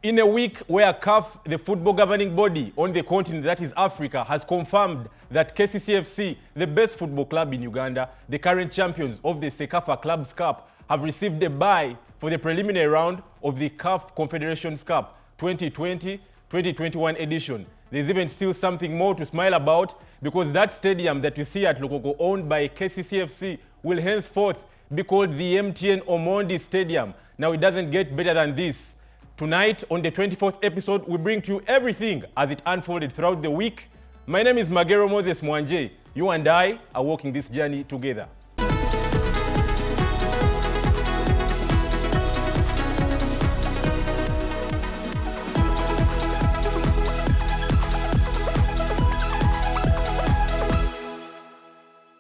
In a week where CAF, the football governing body on the continent that is Africa, has confirmed that KCCA FC, the best football club in Uganda, the current champions of the CECAFA Clubs Cup, have received a bye for the preliminary round of the CAF Confederations Cup 2020-2021 edition. There's even still something more to smile about, because that stadium that you see at Lukwago, owned by KCCA FC, will henceforth be called the MTN-Omondi Stadium. Now, it doesn't get better than this. Tonight, on the 24th episode, we bring to you everything as it unfolded throughout the week. My name is Magero Moses Mwanje. You and I are walking this journey together.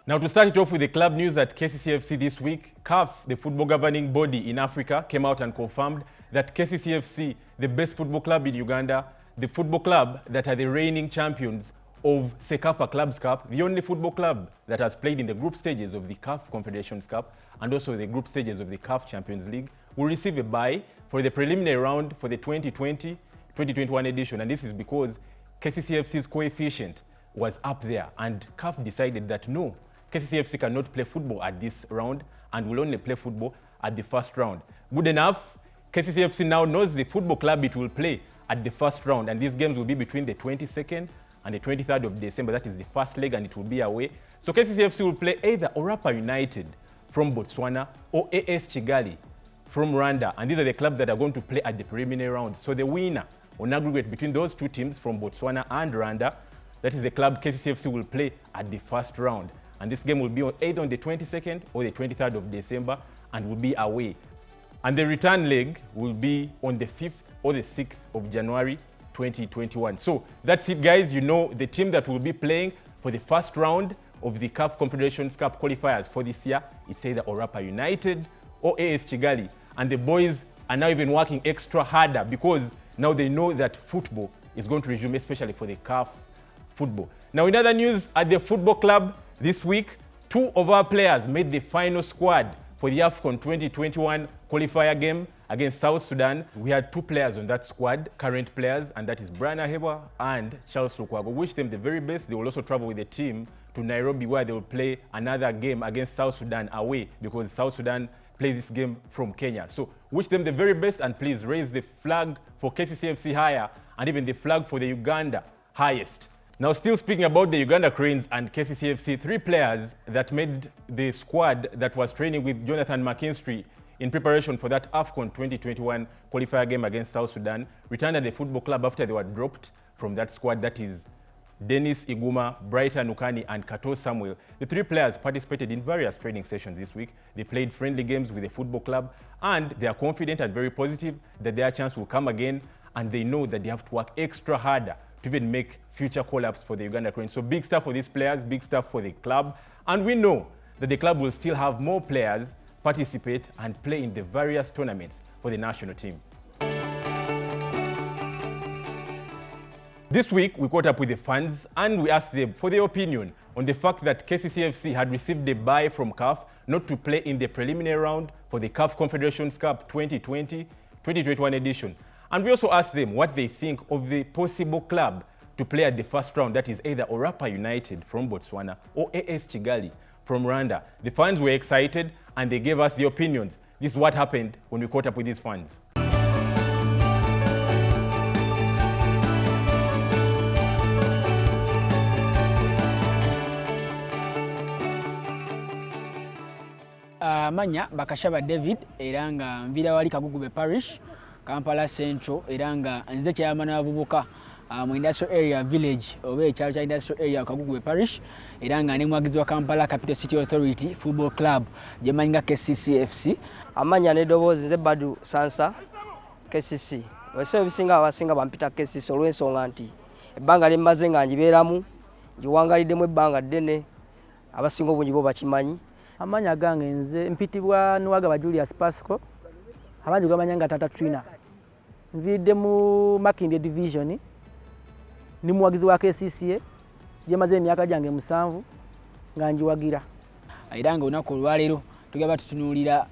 Now, to start it off with the club news at KCCA FC this week, CAF, the football governing body in Africa, came out and confirmed that KCCA FC, the best football club in Uganda, the football club that are the reigning champions of CECAFA Clubs Cup, the only football club that has played in the group stages of the CAF Confederations Cup and also the group stages of the CAF Champions League, will receive a bye for the preliminary round for the 2020-2021 edition. And this is because KCCA FC's coefficient was up there, and CAF decided that no, KCCA FC cannot play football at this round and will only play football at the first round. Good enough, KCCA FC now knows the football club it will play at the first round, and these games will be between the 22nd and the 23rd of December. That is the first leg, and it will be away. So KCCA FC will play either Orapa United from Botswana or AS Kigali from Rwanda, and these are the clubs that are going to play at the preliminary round. So the winner on aggregate between those two teams from Botswana and Rwanda, that is the club KCCA FC will play at the first round. And this game will be either on the 22nd or the 23rd of December and will be away. And the return leg will be on the 5th or the 6th of January 2021. So that's it, guys. You know the team that will be playing for the first round of the CAF Confederations Cup qualifiers for this year. It's either Orapa United or AS Kigali. And the boys are now even working extra harder because now they know that football is going to resume, especially for the CAF football. Now, in other news, at the football club, this week, 2 of our players made the final squad for the AFCON 2021 qualifier game against South Sudan. We had 2 players on that squad, current players, and that is Brian Aheebwa and Charles Lukwago. Wish them the very best. They will also travel with the team to Nairobi, where they will play another game against South Sudan away, because South Sudan plays this game from Kenya. So wish them the very best, and please raise the flag for KCCA FC higher and even the flag for the Uganda highest. Now, still speaking about the Uganda Cranes and KCCA FC, 3 players that made the squad that was training with Jonathan McKinstry in preparation for that AFCON 2021 qualifier game against South Sudan returned at the football club after they were dropped from that squad. That is Denis, Iguma, Brighton, Ukani, and Kato Samuel. The 3 players participated in various training sessions this week. They played friendly games with the football club, and they are confident and very positive that their chance will come again, and they know that they have to work extra harder to even make future call-ups for the Uganda Cranes. So big stuff for these players, big stuff for the club. And we know that the club will still have more players participate and play in the various tournaments for the national team. This week, we caught up with the fans and we asked them for their opinion on the fact that KCCA FC had received a bye from CAF not to play in the preliminary round for the CAF Confederations Cup 2020-2021 edition. And we also asked them what they think of the possible club to play at the first round, that is either Orapa United from Botswana or AS Kigali from Rwanda. The fans were excited and they gave us their opinions. This is what happened when we caught up with these fans. Manya Bakashaba David eranga mvira wali Kagugube Parish Kampala Central eranga nze chairman avubuka mu industrial area village obe cha industrial area Kagugube Parish eranga ne mwagizi wa Kampala Capital City Authority Football Club jemanyinga KCCA FC amanya ne dobozi nze Badu Sansa KCC wese bisinga abasinga bampita KCC olwensonga nti ebbanga limmaze nga njiberamu njiwangaliddemu ebbanga ddene abasinga obungi bo bakimanyi. Amanya gange nze mpitibwa Nuwagaba Julius Pasco abanji gamanyanga Tata Trina nvidde mu Makindye division ni muwagizi wa KCCA jemaze emyaka jange 7 nga njiwagira airanga onako olwalero tugaba tutunulira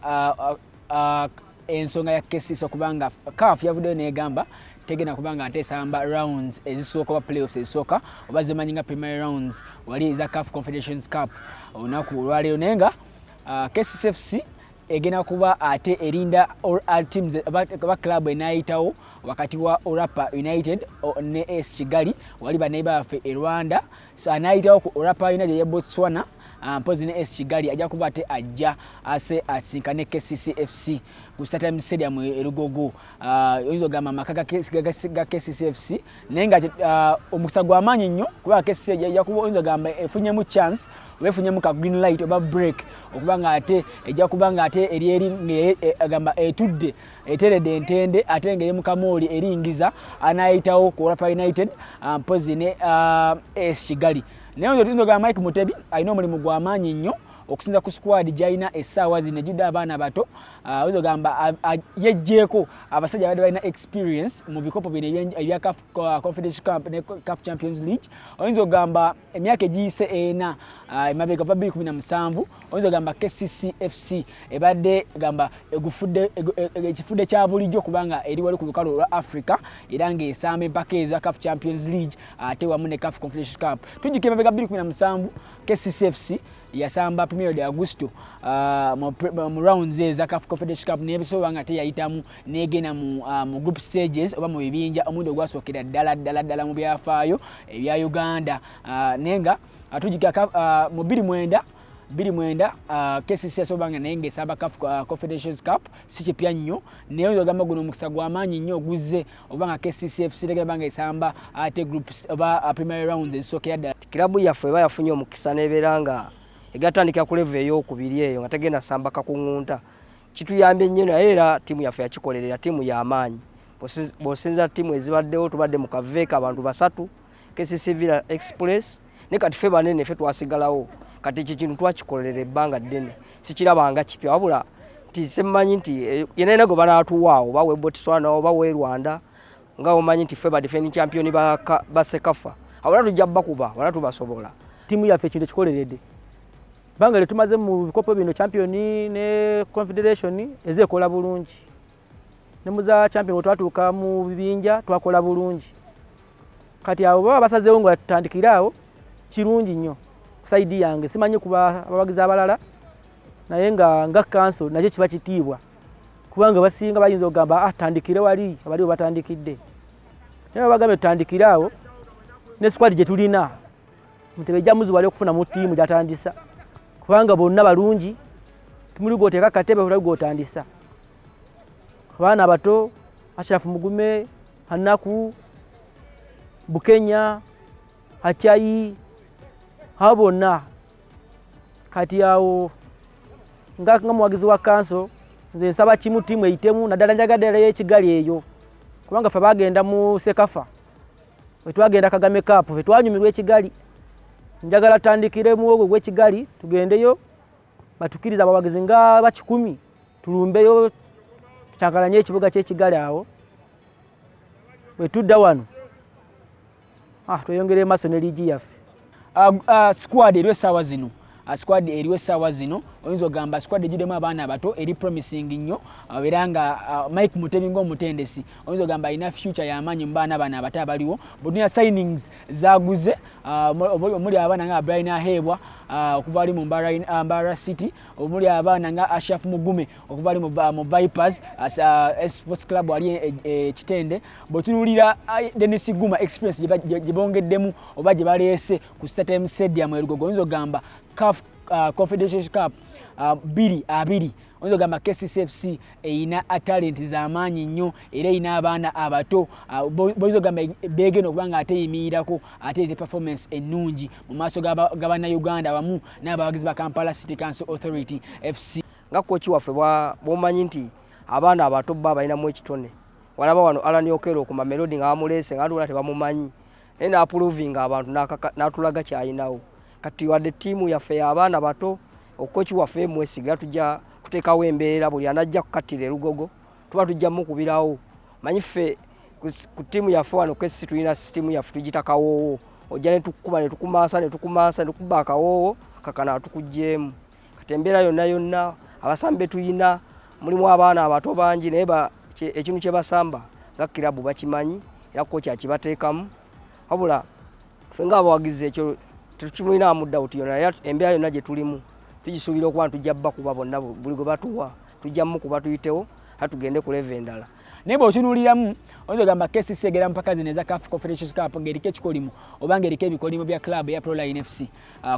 ensonga ya KCCA okubanga CAF yavuddeyo n'egamba tegenda kubanga ate esamba rounds ezisooka oba playoffs ezisooka oba zimanyi nga primary rounds wali eza CAF Confederations Cup olunaku olwaleero naye nga KCCA FC egenda kuba ate erinda teams oba club enayitawo wakati wa Orapa United ne AS Kigali wali baneiba baffe e Rwanda so anayitawo ku Orapa United ya Botswana mpozi ne AS Kigali ajja kuba ate ajja ase asinkane KCCA FC ku Stadium Stadium e Lugogo oyinza ogamba amaka ga KCCA FC naye nga omukisa gw'amaanyi nnyo kuba KCCA ajja kuba oyinza ogamba efunyemu chance wefunyemu ka green light oba break okubanga ate ejja kubanga ate eri agamba etudde eterede entende ate ngeye mukamoli eringiza anayitawo ku Orapa United mpozi ne AS Kigali naye oyinza ogamba Mike Mutebi alina omulimu gw'amaanyi nnyo okusinza ku squad gy'alina essaawa zino ejjudde abaana bato oyinza ogamba yejjeeko abasajja abadde balina experience mu bikopo bino ebya CAF Confederation Cup ne CAF Champions League oyinza ogamba emyaka egiyise ena emabega va 2017 oyinza ogamba KCCA FC ebadde gamba ekifudde kya bulijjo kubanga eri wali ku lukalu lwa Africa era ng'esamba empaka ezo CAF Champions League ate wamu ne CAF Confederation Cup tujjukira emabega 2017 KCCA FC yasamba Premier de Augusto mu rounds eza CAF Confederation Cup nebisoba nga teyayitamu negena mu group stages oba mu bibinja omundo gwasokera ddala mu byafaayo ebya Uganda nenga atujika mu 29 KCCA sobanga nenge saba CAF Confederations Cup sikipya nnyo naye ogamba guno mukisa gw'amaanyi nnyo oguzze obanga KCCA FC tegabanga esamba ate groups oba primary rounds ezisokera ddala kilabu yaffe bayafunye omukisa neberanga egatandika ku level ey'okubiri eyo nga tegenda samba kakungunta kituyambye nnyo naye era tiimu yaffe yakikolerera tiimu y'amaanyi bosinza tiimu ezibaddewo tubadde mu kaveeka abantu basatu KCCA Villa Express ne kati ffe banene ffe twasigalawo kati ekyo kintu twakikolerera ebbanga ddene sikirabanga kipya wabula nti semmanyi nti yenna gwe banaatuwaawo bawe Botswana oba we Rwanda nga omanyi nti ffe ba defending champion ba Sekafa awala tujja bakuba wala tubasobola tiimu yaffe ekintu ekikoleredde banga le tumaze mu bikopo bino champion ne confederation ezekola bulungi ne muza champion twatuuka mu bibinja twakola bulungi kati abo baba basazeewo ngo tutandikiraawo kirungi nnyo kusaidi yange simanyi kuba abawagizi abalala naye nga council nakyo kiba kitiibwa kubanga basinga bayinza ogamba atandikire wali abaliwo batandikidde naye bagambe tutandikiraawo ne squad gye tulina Mutebeja muzi wali okufuna mu tiimu gyatandisa kubanga bonna balungi tumuli goteeka katebe olali gotandisa abaana bato Ashraf Mugume Hanaku Bukenya Hachayi habona kati yawo nga muwagizi wa council nze nsaba kimu tiimu eyitemu naddala njagadde y'Ekigali eyo kubanga fe bagenda mu Sekafa wetwagenda Kagame Cup wetwanyumirwa Ekigali njagala tandikire muwogo gw'Ekigali tugendeyo batukiriza abawagizi nga ba 10 tulumbeyo tucyangalanye ekibuga ky'Ekigali awo wetudda wano tweyongere maso ne ligi yaffe squad eriwe sawa zino squad eriwe sawa zino oyinza ogamba squad ejidemu abaana abato eri promising nnyo era nga Mike Mutebi ng'omutendesi oyinza ogamba ina future y'amaanyi mu baana bano abato abaliwo budunya signings zaguze omuli abaana nga Brian Aheebwa okuva ali mu Mbara City omuli abaana nga Ashraf Mugume okuva ali mu Vipers Sports Club ali Kitende botunulira Denis Iguma Express gye bongeddemu oba gye baleese ku Stadium Stadium Erugogo oyinza ogamba CAF Confederation Cup 2 oyinza ogamba KCCA FC eyina talent z'amaanyi nnyo era eyina abaana abato boyinza ogamba beegenda okubanga ate eyimirirako ate ete performance ennungi mu maaso g'Abannayuganda wamu n'abawagizi ba Kampala City Council Authority FC nga kochi waffe bwomanyi nti abaana abato bba balinamu ekitone walaba wano Alan Okero ku Mamelodi nga bamuleese nga atula tebamumanyi naye n'approving abantu n'atulaga kyayinawo kati wadde tiimu yaffe y'abaana bato okochi waffe mwesiga tujja kuteekawo embeera buli anajja kukattira Erugogo tuba tujja mukubirawo manyi ffe ku tiimu yaffe wano KCCA tulina tiimu yaffe tugita kawoowo ojja ne tukuba ne tukuba akawoowo kakana tukugjeemu kati embeera yonna abasambi be tuyina mulimu abaana abato bangi naye ekintu kye basamba nga kirabu bakimanyi era kocha akibateekamu wabula ffe ng'abawagizi ekyo tekimulina mudda uti yonna embeera yonna gye tulimu tugisuubira okuba tujja bakuba bonna buli gwe batuwa tujjamu kuba tuyitewo tugende ku leve endala naye bw'otunuuliramu oyinza ogamba KCCA egera mpaka zino eza CAF Confederations Cup ng'eriko ekikolimu oba ng'eriko ebikolimu bya club eya Proline FC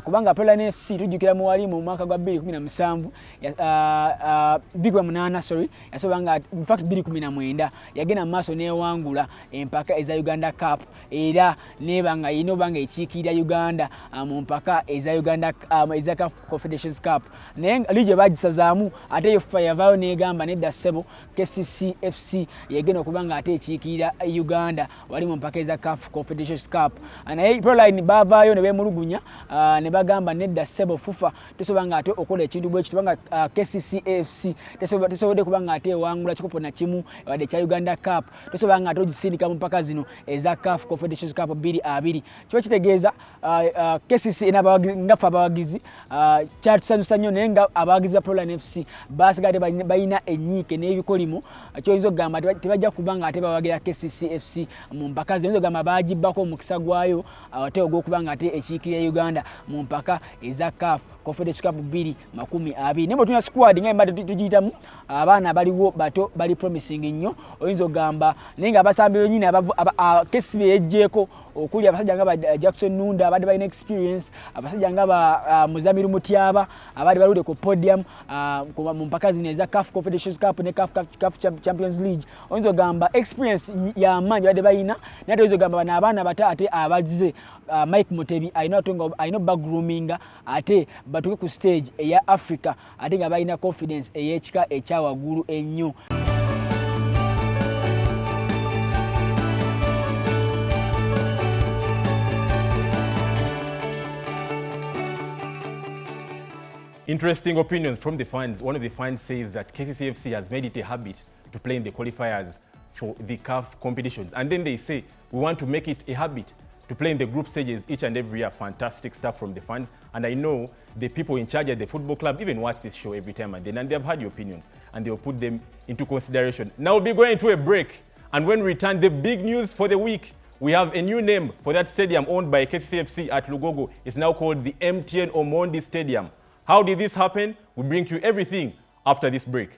kubanga Proline FC tujjukira mu wali mu mwaka gwa 2017 yasobola nga in fact 2019 yagenda mu maaso n'ewangula empaka eza Uganda Cup era neba nga yino banga ekiikirira Uganda mu mpaka eza Uganda eza CAF Confederations Cup naye lije bagisazaamu ate yo FIFA yavaayo n'egamba nedda ssebo KCCA FC yagenda okuba nga ate ekiikirira Uganda wali mu mpaka eza CAF Confederations Cup naye Proline bavaayo ne beemulugunya ne bagamba nedda ssebo FIFA tesobola nga ate okola ekintu bwe kitubanga KCCA FC tesobodde kuba nga ate ewangula kikopo na kimu wadde kya Uganda Cup tesobola nga ate ogisindika mu mpaka zino eza CAF Confederations Cup 2-2 kiba kitegeeza KCCA ngaffe abawagizi kyatusanyusa nnyo naye nga abawagizi ba Proline FC basigadde balina enyiike n'ebikolimu kyoyinza okugamba tebajja kuba nga ate bawagira KCCA FC mu mpaka zino oyinza okugamba bagibbako omukisa gwayo ate ogw'okuba nga ate ekiikirira Uganda mu mpaka eza CAF Confederations Cup 2020 naye bwetuna squad nga embadde tugiyitamu abaana baliwo bato bali promising nnyo oyinza okugamba naye nga abasambi bennyini KCCA yejjeeko okuli abasajja nga Jackson Nunda abadde balina experience abasajja nga Muzamiru Mutyaba abadde baludde ku podium mu mpaka zino eza CAF Confederations Cup ne CAF Champions League oyinza okugamba experience y'amaanyi badde balina naye oyinza okugamba bano abaana bato ate abazze Mike Mutebi ayina bagroominga ate batuke ku stage eya Africa ate nga balina confidence ey'ekika ekyawaggulu ennyo. Interesting opinions from the fans. One of the fans says that KCCFC has made it a habit to play in the qualifiers for the CAF competitions. And then they say, we want to make it a habit to play in the group stages each and every year. Fantastic stuff from the fans. And I know the people in charge at the football club even watch this show every time and then, and they have heard your opinions and they will put them into consideration. Now we'll be going to a break. And when we return, the big news for the week. We have a new name for that stadium owned by KCCFC at Lukwago. It's now called the MTN-Omondi Stadium. How did this happen? We bring to you everything after this break.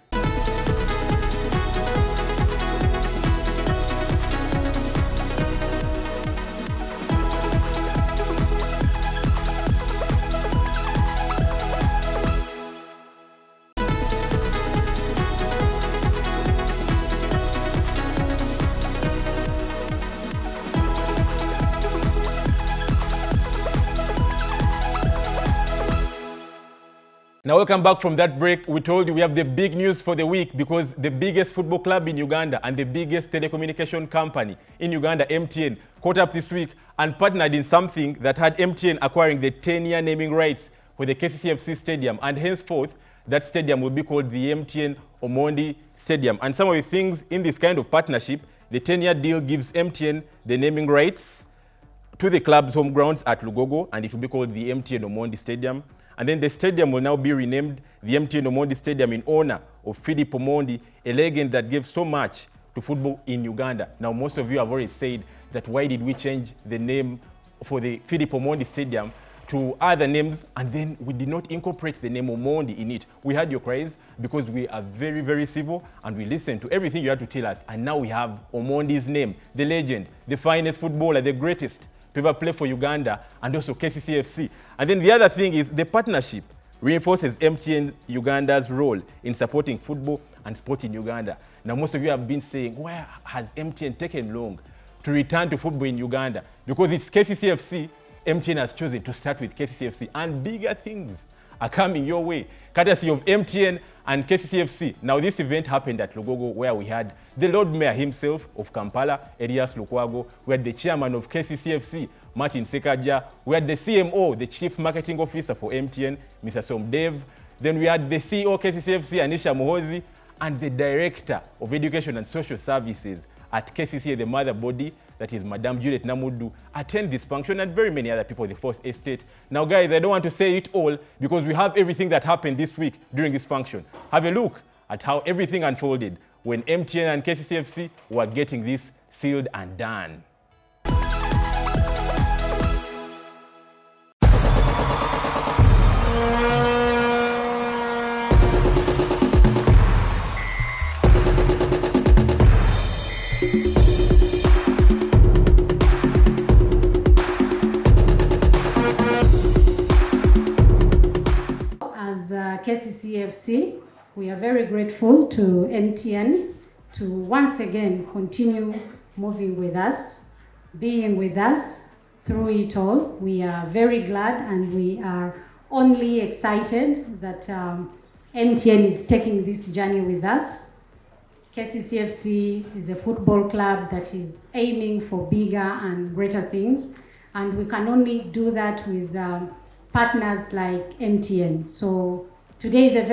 Now welcome back from that break. We told you we have the big news for the week because the biggest football club in Uganda and the biggest telecommunication company in Uganda, MTN, caught up this week and partnered in something that had MTN acquiring the 10-year naming rights for the KCCFC Stadium, and henceforth that stadium will be called the MTN-Omondi Stadium. And some of the things in this kind of partnership, the 10-year deal gives MTN the naming rights to the club's home grounds at Lukwago, and it will be called the MTN-Omondi Stadium. And then the stadium will now be renamed the MTN-Omondi Stadium in honor of Philip Omondi, a legend that gave so much to football in Uganda. Now, most of you have already said that why did we change the name for the Philip Omondi Stadium to other names, and then we did not incorporate the name Omondi in it. We had your cries because we are very, very civil and we listened to everything you had to tell us. And now we have Omondi's name, the legend, the finest footballer, the greatest to ever play for Uganda, and also KCCFC. And then the other thing is the partnership reinforces MTN Uganda's role in supporting football and sport in Uganda. Now, most of you have been saying, why has MTN taken long to return to football in Uganda? Because it's KCCFC, MTN has chosen to start with KCCFC, and bigger things are coming your way, courtesy of MTN and KCCFC. Now, this event happened at Lukwago, where we had the Lord Mayor himself of Kampala, Elias Lukwago. We had the chairman of KCCFC, Martin Sekaja. We had the CMO, the Chief Marketing Officer for MTN, Mr. Somdev. Then we had the CEO of KCCFC, Anisha Mohozi, and the Director of Education and Social Services at KCCA, the mother body, that is Madame Juliet Namudu, attend this function, and very many other people at the Fourth Estate. Now, guys, I don't want to say it all because we have everything that happened this week during this function. Have a look at how everything unfolded when MTN and KCCA FC were getting this sealed and done. KCCA FC, we are very grateful to MTN to once again continue moving with us, being with us through it all. We are very glad and we are only excited that MTN is taking this journey with us. KCCA FC is a football club that is aiming for bigger and greater things, and we can only do that with partners like MTN. So today is a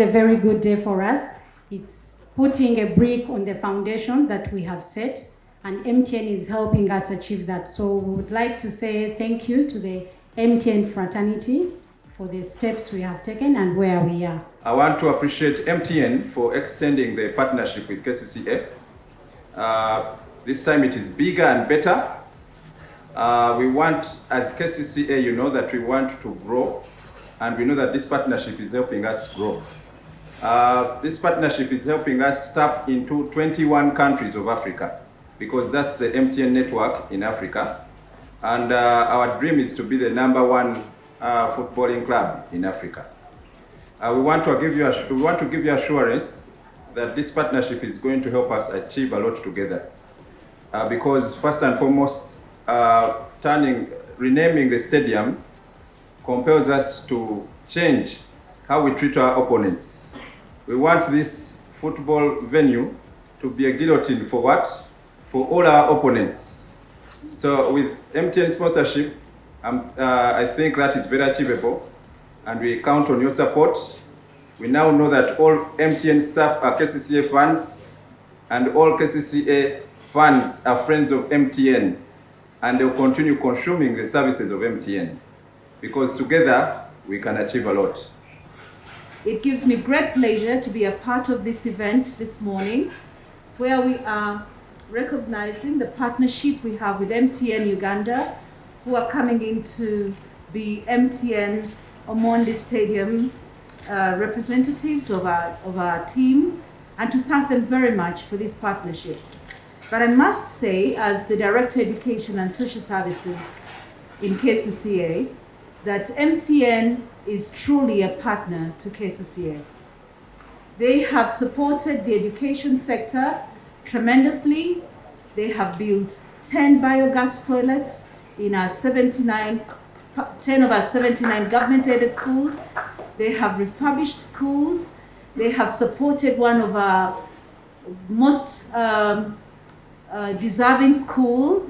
very good day for us. It's putting a brick on the foundation that we have set, and MTN is helping us achieve that. So we would like to say thank you to the MTN fraternity for the steps we have taken and where we are. I want to appreciate MTN for extending the partnership with KCCA. This time it is bigger and better. We want, as KCCA, you know that we want to grow, and we know that this partnership is helping us grow. This partnership is helping us tap into 21 countries of Africa, because that's the MTN network in Africa. And our dream is to be the #1 footballing club in Africa. We want to give you assurance that this partnership is going to help us achieve a lot together. Because first and foremost, renaming the stadium compels us to change how we treat our opponents. We want this football venue to be a guillotine for what? For all our opponents. So with MTN sponsorship, I think that is very achievable, and we count on your support. We now know that all MTN staff are KCCA fans, and all KCCA fans are friends of MTN, and they'll continue consuming the services of MTN, because together we can achieve a lot. It gives me great pleasure to be a part of this event this morning, where we are recognizing the partnership we have with MTN Uganda, who are coming into the MTN-Omondi Stadium representatives of our team, and to thank them very much for this partnership. But I must say, as the Director of Education and Social Services in KCCA, that MTN is truly a partner to KCCA. They have supported the education sector tremendously. They have built 10 biogas toilets in our 10 of our 79 government-aided schools. They have refurbished schools. They have supported one of our most deserving school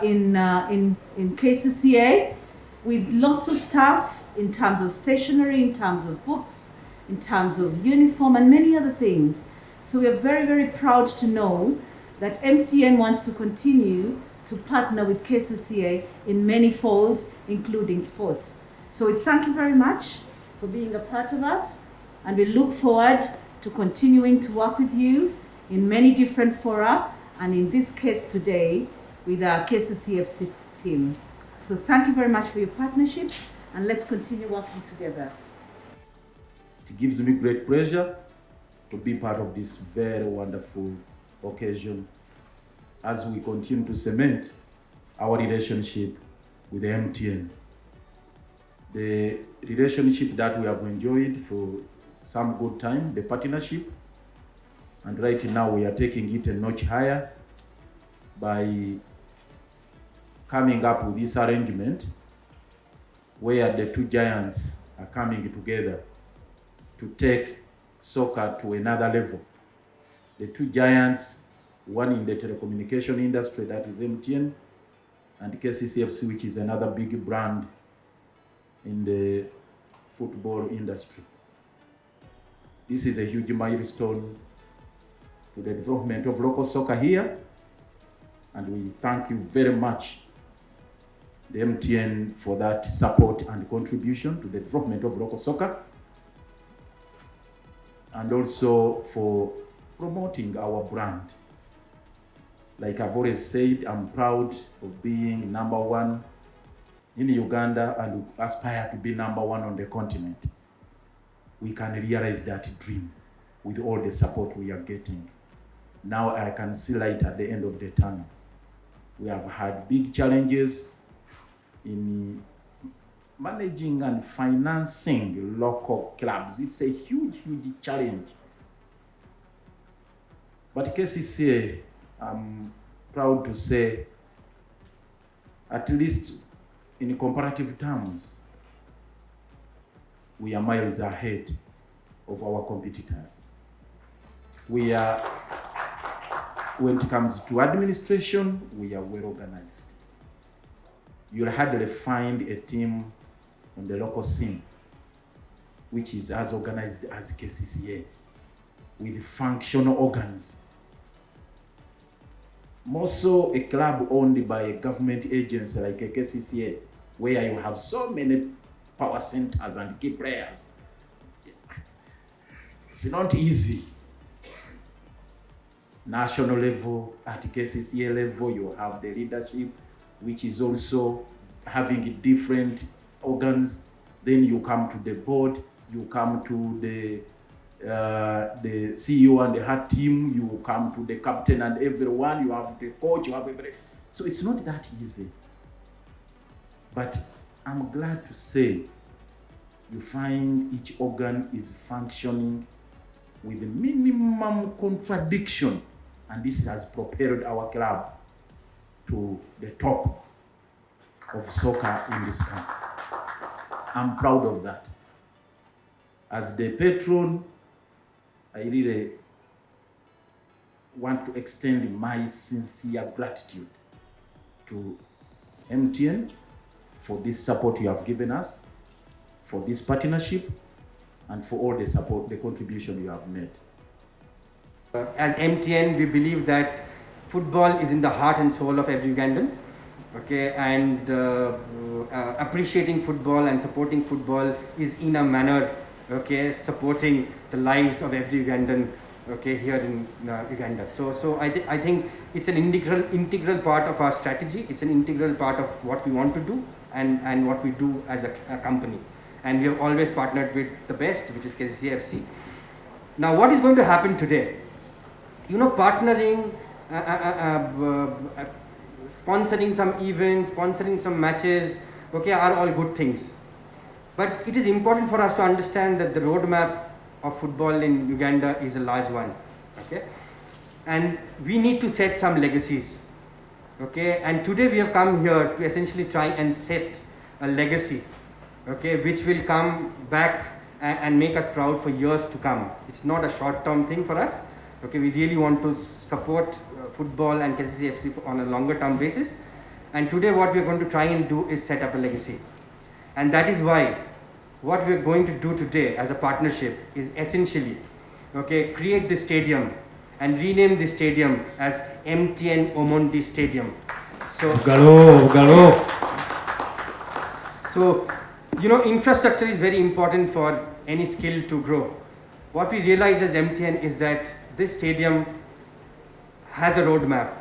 in KCCA, with lots of staff in terms of stationery, in terms of books, in terms of uniform, and many other things. So we are very, very proud to know that MTN wants to continue to partner with KCCA in many folds, including sports. So we thank you very much for being a part of us, and we look forward to continuing to work with you in many different fora, and in this case today with our KCCA FC team. So thank you very much for your partnership, and let's continue working together. It gives me great pleasure to be part of this very wonderful occasion as we continue to cement our relationship with MTN. The relationship that we have enjoyed for some good time, the partnership, and right now we are taking it a notch higher by coming up with this arrangement where the two giants are coming together to take soccer to another level. The two giants, one in the telecommunication industry, that is MTN, and KCCA FC, which is another big brand in the football industry. This is a huge milestone to the development of local soccer here, and we thank you very much, the MTN, for that support and contribution to the development of local soccer. and also for promoting our brand. Like I've always said, I'm proud of being number one in Uganda and aspire to be number one on the continent. We can realize that dream with all the support we are getting. Now I can see light at the end of the tunnel. We have had big challenges in managing and financing local clubs. It's a huge, huge challenge. But KCCA, I'm proud to say, at least in comparative terms, we are miles ahead of our competitors. We are, when it comes to administration, we are well organized. You'll hardly find a team on the local scene which is as organized as KCCA, with functional organs. More so a club owned by a government agency like a KCCA, where you have so many power centers and key players. It's not easy. National level, at KCCA level, you have the leadership, which is also having different organs. Then you come to the board, you come to the CEO and the head team, you come to the captain and everyone, you have the coach, you have everything. So it's not that easy. But I'm glad to say you find each organ is functioning with a minimum contradiction, and this has propelled our club to the top of soccer in this country. I'm proud of that. As the patron, I really want to extend my sincere gratitude to MTN for this support you have given us, for this partnership, and for all the support, the contribution you have made. As MTN, we believe that football is in the heart and soul of every Ugandan. Okay, and appreciating football and supporting football is in a manner, okay, supporting the lives of every Ugandan, okay, here in Uganda. So I think it's an integral part of our strategy. It's an integral part of what we want to do and what we do as a company. And we have always partnered with the best, which is KCCA FC. Now, what is going to happen today? You know, partnering, sponsoring some events, sponsoring some matches, okay, are all good things. But it is important for us to understand that the roadmap of football in Uganda is a large one, okay? And we need to set some legacies, okay? And today we have come here to essentially try and set a legacy, okay, which will come back and make us proud for years to come. It's not a short-term thing for us, okay? We really want to support football and KCCA FC on a longer-term basis. And today what we are going to try and do is set up a legacy. And that is why what we are going to do today as a partnership is essentially, okay, create the stadium and rename the stadium as MTN-Omondi Stadium. So, so, you know, infrastructure is very important for any skill to grow. What we realize as MTN is that this stadium has a roadmap.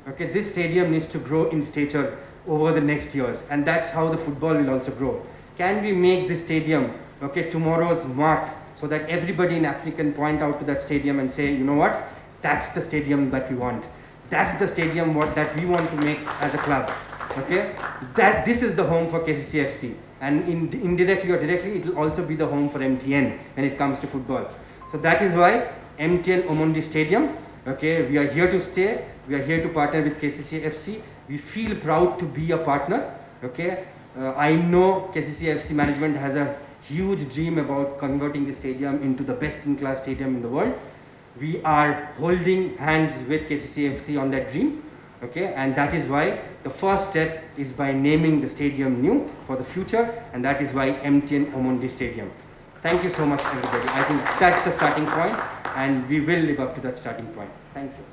Okay, this stadium needs to grow in stature over the next years, and that's how the football will also grow. Can we make this stadium, okay, tomorrow's mark, so that everybody in Africa can point out to that stadium and say, you know what, that's the stadium that we want. That's the stadium that we want to make as a club. Okay, that this is the home for KCCA FC, and indirectly or directly it will also be the home for MTN when it comes to football. So that is why MTN-Omondi Stadium, okay, we are here to stay, we are here to partner with KCCA FC. We feel proud to be a partner, okay. I know KCCA FC management has a huge dream about converting the stadium into the best-in-class stadium in the world. We are holding hands with KCCA FC on that dream, okay, and that is why the first step is by naming the stadium new for the future, and that is why MTN-Omondi Stadium. Thank you so much, everybody. I think that's the starting point, and we will live up to that starting point. Thank you.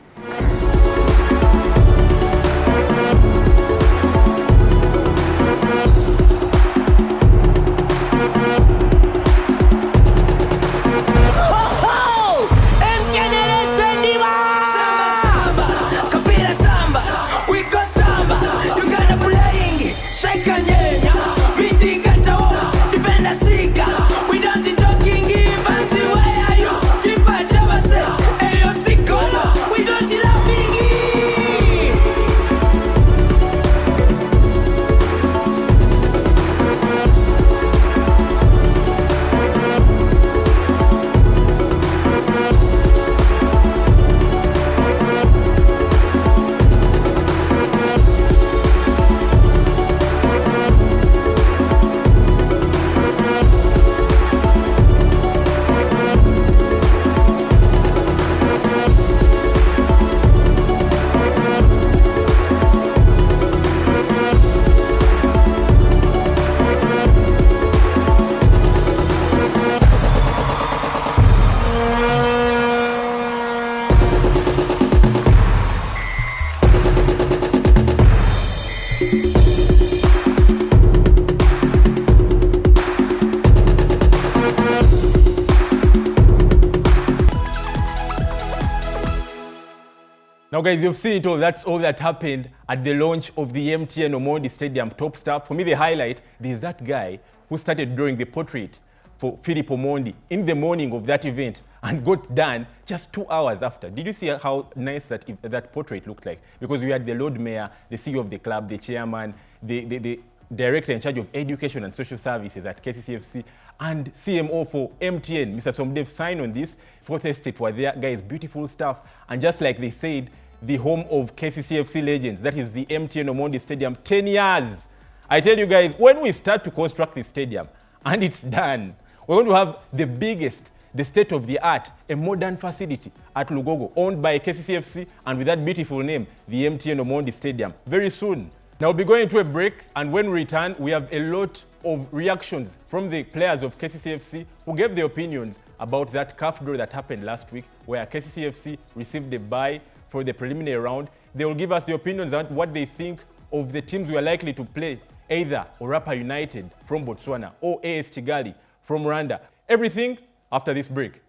Now guys, you've seen it all. That's all that happened at the launch of the MTN-Omondi Stadium top stuff. For me, the highlight, there's that guy who started drawing the portrait for Philip Omondi in the morning of that event and got done just 2 hours after. Did you see how nice that portrait looked like? Because we had the Lord Mayor, the CEO of the club, the chairman, the director in charge of education and social services at KCCFC, and CMO for MTN, Mr. Somdev, signed on this. Fourth Estate were there, guys, beautiful stuff. And just like they said, the home of KCCFC legends, that is the MTN-Omondi Stadium, 10 years. I tell you guys, when we start to construct the stadium, and it's done, we're going to have the biggest, the state-of-the-art, a modern facility at Lukwago, owned by KCCFC, and with that beautiful name, the MTN-Omondi Stadium, very soon. Now we'll be going to a break, and when we return, we have a lot of reactions from the players of KCCFC who gave their opinions about that CAF draw that happened last week, where KCCFC received the bye for the preliminary round. They will give us their opinions on what they think of the teams we are likely to play, either Orapa United from Botswana or AS Kigali from Rwanda. Everything after this break.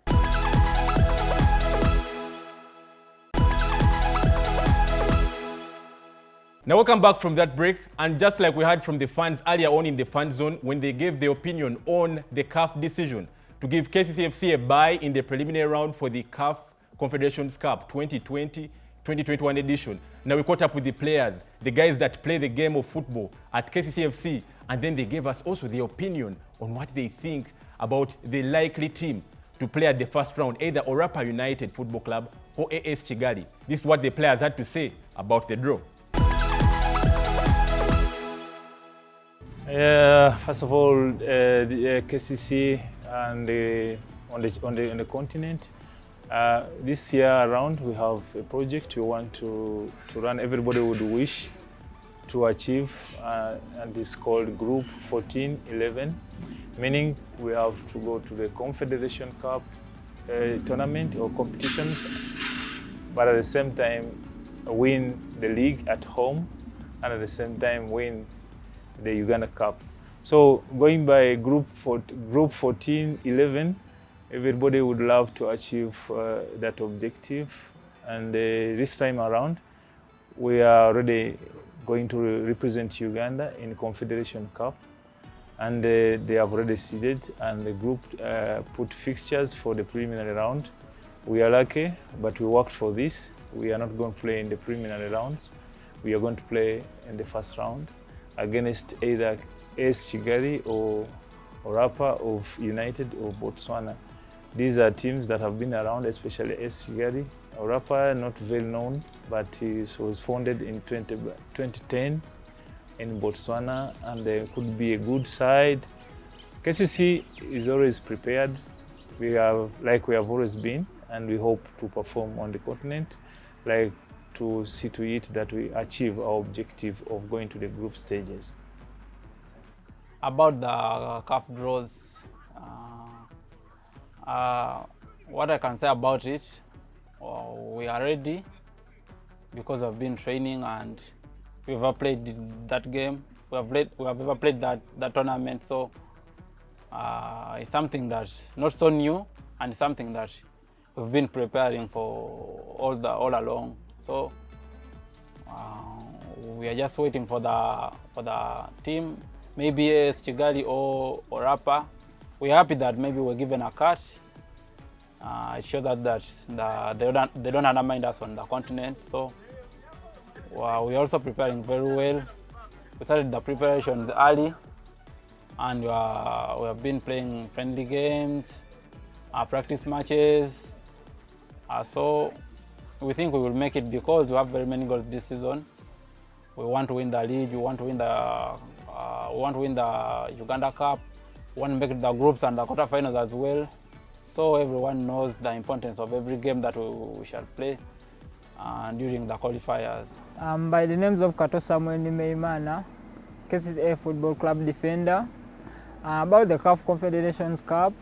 Now welcome back from that break, and just like we heard from the fans earlier on in the fan zone when they gave their opinion on the CAF decision to give KCCFC a bye in the preliminary round for the CAF Confederations Cup 2020-2021 edition. Now we caught up with the players, the guys that play the game of football at KCCFC, and then they gave us also their opinion on what they think about the likely team to play at the first round, either Orapa United Football Club or AS Kigali. This is what the players had to say about the draw. First of all, the KCC and on the continent, this year around we have a project we want to run. Everybody would wish to achieve, and it's called Group 14-11, meaning we have to go to the Confederation Cup tournament or competitions, but at the same time win the league at home, and at the same time win the Uganda Cup. So going by Group 14-11, everybody would love to achieve that objective. And this time around, we are already going to represent Uganda in Confederation Cup. And they have already seeded, and the group put fixtures for the preliminary round. We are lucky, but we worked for this. We are not going to play in the preliminary rounds. We are going to play in the first round against either AS Kigali or Orapa of United or Botswana. These are teams that have been around, especially AS Kigali. Orapa, not very known, but it was founded in 2010 in Botswana, and there could be a good side. KCC is always prepared. We have always been, and we hope to perform on the continent, to see to it that we achieve our objective of going to the group stages. About the CAF draws, what I can say about it, we are ready because we've been training and we've ever played that game. We have ever played that tournament, so it's something that's not so new and something that we've been preparing for all along. So we are just waiting for the team, maybe AS Kigali or Orapa. We're happy that maybe we're given a cut. It shows that they don't undermine us on the continent. So we're also preparing very well. We started the preparations early, and we have been playing friendly games, practice matches. So we think we will make it because we have very many goals this season. We want to win the league. We want to win the Uganda Cup. We want to make the groups and the quarterfinals as well. So everyone knows the importance of every game that we shall play during the qualifiers. By the names of Kato Samuel Wamala, KCCA Football Club defender. About the CAF Confederations Cup,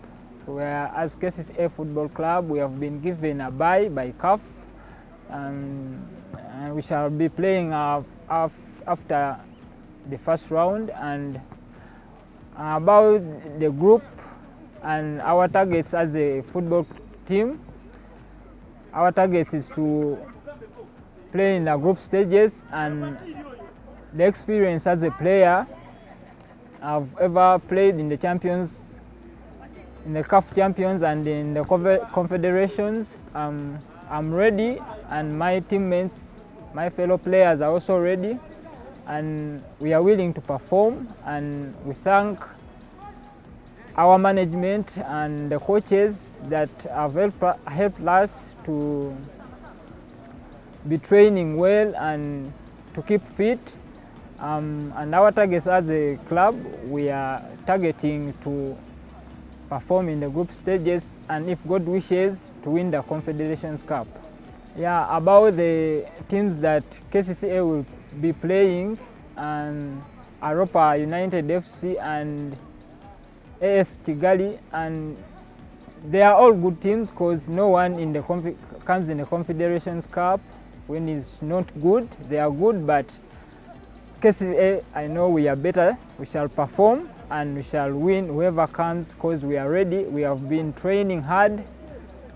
where as KCCA Football Club we have been given a bye by CAF, and we shall be playing after the first round. And about the group and our targets as a football team, our target is to play in the group stages, and the experience as a player, I've ever played in the champions, in the CAF champions and in the confederations. I'm ready, and my teammates, my fellow players are also ready, and we are willing to perform, and we thank our management and the coaches that have helped us to be training well and to keep fit. And our targets as a club, we are targeting to perform in the group stages, and if God wishes, to win the Confederations Cup. Yeah, about the teams that KCCA will be playing, and Europa United FC and AS Kigali, and they are all good teams because no one in the comes in the Confederations Cup when it's not good. They are good, but KCCA, I know we are better. We shall perform and we shall win whoever comes because we are ready. We have been training hard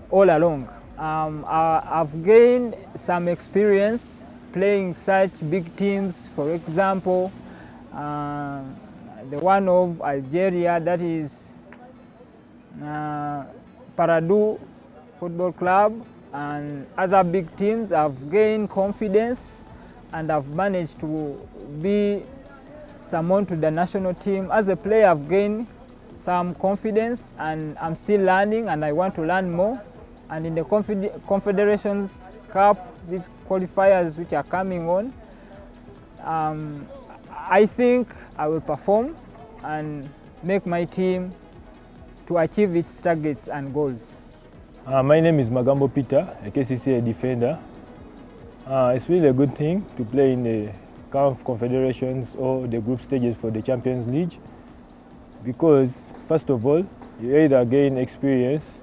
all along. I've gained some experience playing such big teams. For example, the one of Algeria, that is Paradu Football Club, and other big teams. I've gained confidence and I've managed to be summoned to the national team. As a player, I've gained some confidence, and I'm still learning, and I want to learn more. And in the Confederations Cup, these qualifiers which are coming on, I think I will perform and make my team to achieve its targets and goals. My name is Magambo Peter, a KCCA defender. It's really a good thing to play in the CAF Confederations or the group stages for the Champions League, because first of all, you either gain experience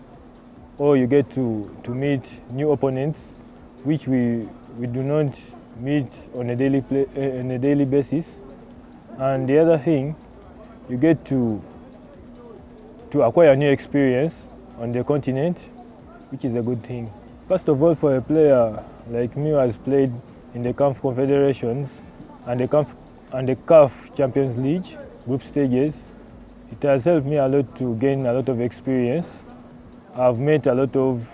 or you get to meet new opponents which we do not meet on a daily basis. And the other thing, you get to acquire new experience on the continent, which is a good thing. First of all, for a player like me who has played in the CAF Confederations and the CAF Champions League group stages, it has helped me a lot to gain a lot of experience. I've met a lot of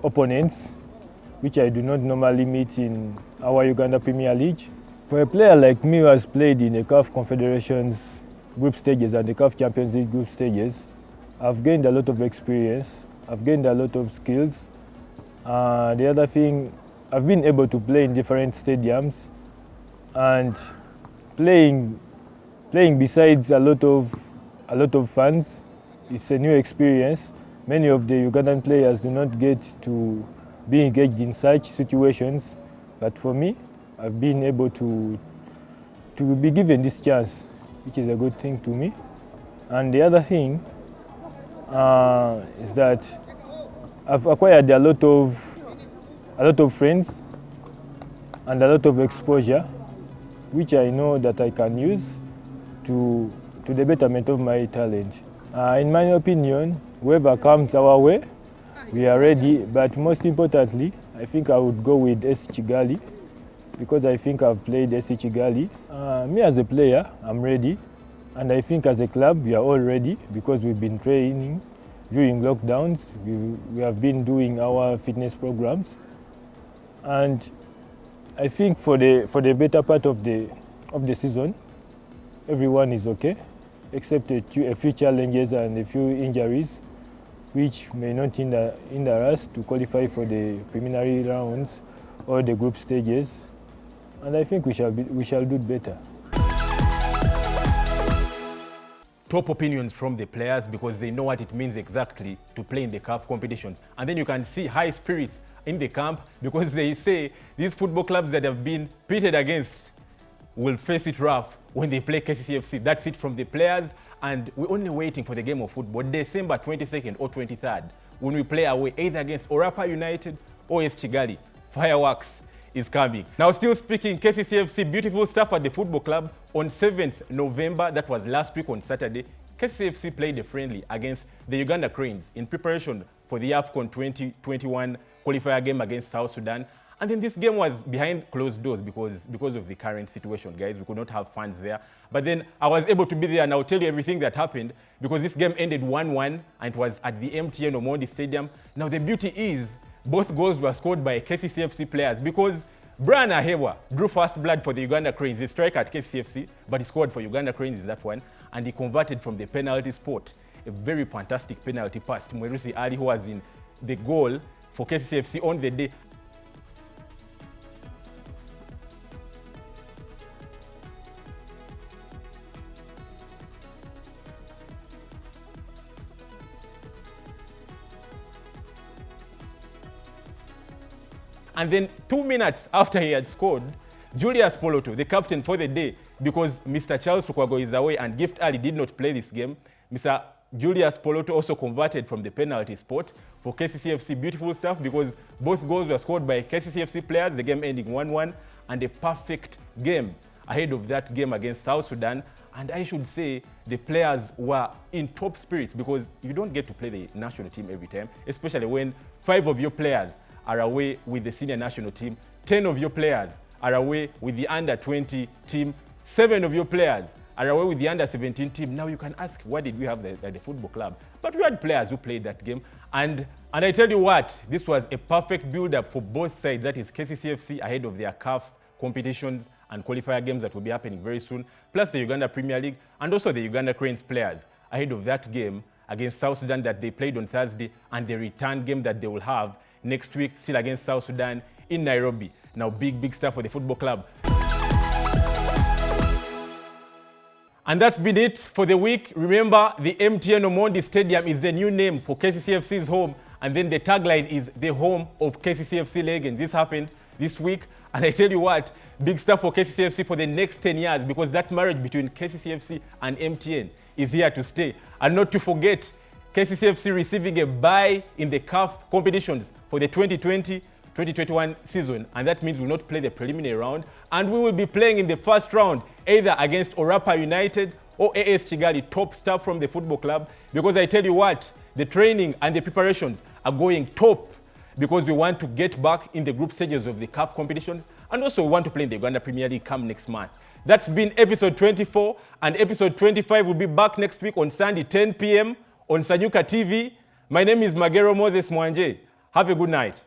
opponents which I do not normally meet in our Uganda Premier League. For a player like me who has played in the CAF Confederations group stages and the CAF Champions League group stages, I've gained a lot of experience, I've gained a lot of skills. The other thing, I've been able to play in different stadiums, and playing besides a lot of fans, it's a new experience. Many of the Ugandan players do not get to be engaged in such situations, but for me, I've been able to be given this chance, which is a good thing to me. And the other thing is that I've acquired a lot of friends and a lot of exposure, which I know that I can use to the betterment of my talent. In my opinion, whoever comes our way, we are ready, but most importantly, I think I would go with SC Kigali, because I think I've played SC Kigali. Me as a player, I'm ready, and I think as a club, we are all ready, because we've been training during lockdowns. We have been doing our fitness programs, and I think for the better part of the season, everyone is okay, except a few challenges and a few injuries, which may not hinder us to qualify for the preliminary rounds or the group stages. And I think we shall do better. Top opinions from the players, because they know what it means exactly to play in the CAF competitions. And then you can see high spirits in the camp, because they say these football clubs that have been pitted against will face it rough when they play KCCA FC. That's it from the players, and we're only waiting for the game of football, December 22nd or 23rd, when we play away either against Orapa United or AS Kigali. Fireworks is coming. Now, still speaking KCCA FC, beautiful stuff at the football club. On 7th November, that was last week on Saturday, KCCA FC played a friendly against the Uganda Cranes in preparation for the AFCON 2021 qualifier game against South Sudan. And then this game was behind closed doors because of the current situation, guys. We could not have fans there. But then I was able to be there, and I'll tell you everything that happened because this game ended 1-1, and it was at the MTN-Omondi Stadium. Now, the beauty is both goals were scored by KCCA FC players because Brian Aheebwa drew first blood for the Uganda Cranes. He struck at KCCA FC, but he scored for Uganda Cranes in that one, and he converted from the penalty spot. A very fantastic penalty pass to Mwerusi Ali, who was in the goal for KCCA FC on the day. And then 2 minutes after he had scored, Julius Poloto, the captain for the day, because Mr. Charles Lukwago is away and Gift Ali did not play this game, Mr. Julius Poloto also converted from the penalty spot for KCCA FC. Beautiful stuff because both goals were scored by KCCA FC players, the game ending 1-1, and a perfect game ahead of that game against South Sudan. And I should say the players were in top spirits because you don't get to play the national team every time, especially when 5 of your players are away with the senior national team, 10 of your players are away with the under-20 team, 7 of your players are away with the under-17 team. Now you can ask, what did we have at the football club? But we had players who played that game. And I tell you what, this was a perfect build-up for both sides, that is KCCA FC ahead of their CAF competitions and qualifier games that will be happening very soon, plus the Uganda Premier League, and also the Uganda Cranes players ahead of that game against South Sudan that they played on Thursday, and the return game that they will have next week, still against South Sudan in Nairobi. Now, big stuff for the football club. And that's been it for the week. Remember, the MTN-Omondi Stadium is the new name for KCCA FC's home, and then the tagline is the home of KCCA FC legends. This happened this week, and I tell you what, big stuff for KCCA FC for the next 10 years because that marriage between KCCA FC and MTN is here to stay. And not to forget, KCCA FC receiving a bye in the CAF competitions for the 2020-2021 season, and that means we'll not play the preliminary round, and we will be playing in the first round either against Orapa United or AS Kigali, top staff from the football club, because I tell you what, the training and the preparations are going top because we want to get back in the group stages of the CAF competitions, and also we want to play in the Uganda Premier League come next month. That's been episode 24, and episode 25 will be back next week on Sunday, 10 p.m. on Sanyuka TV. My name is Magero Moses Mwanje. Have a good night.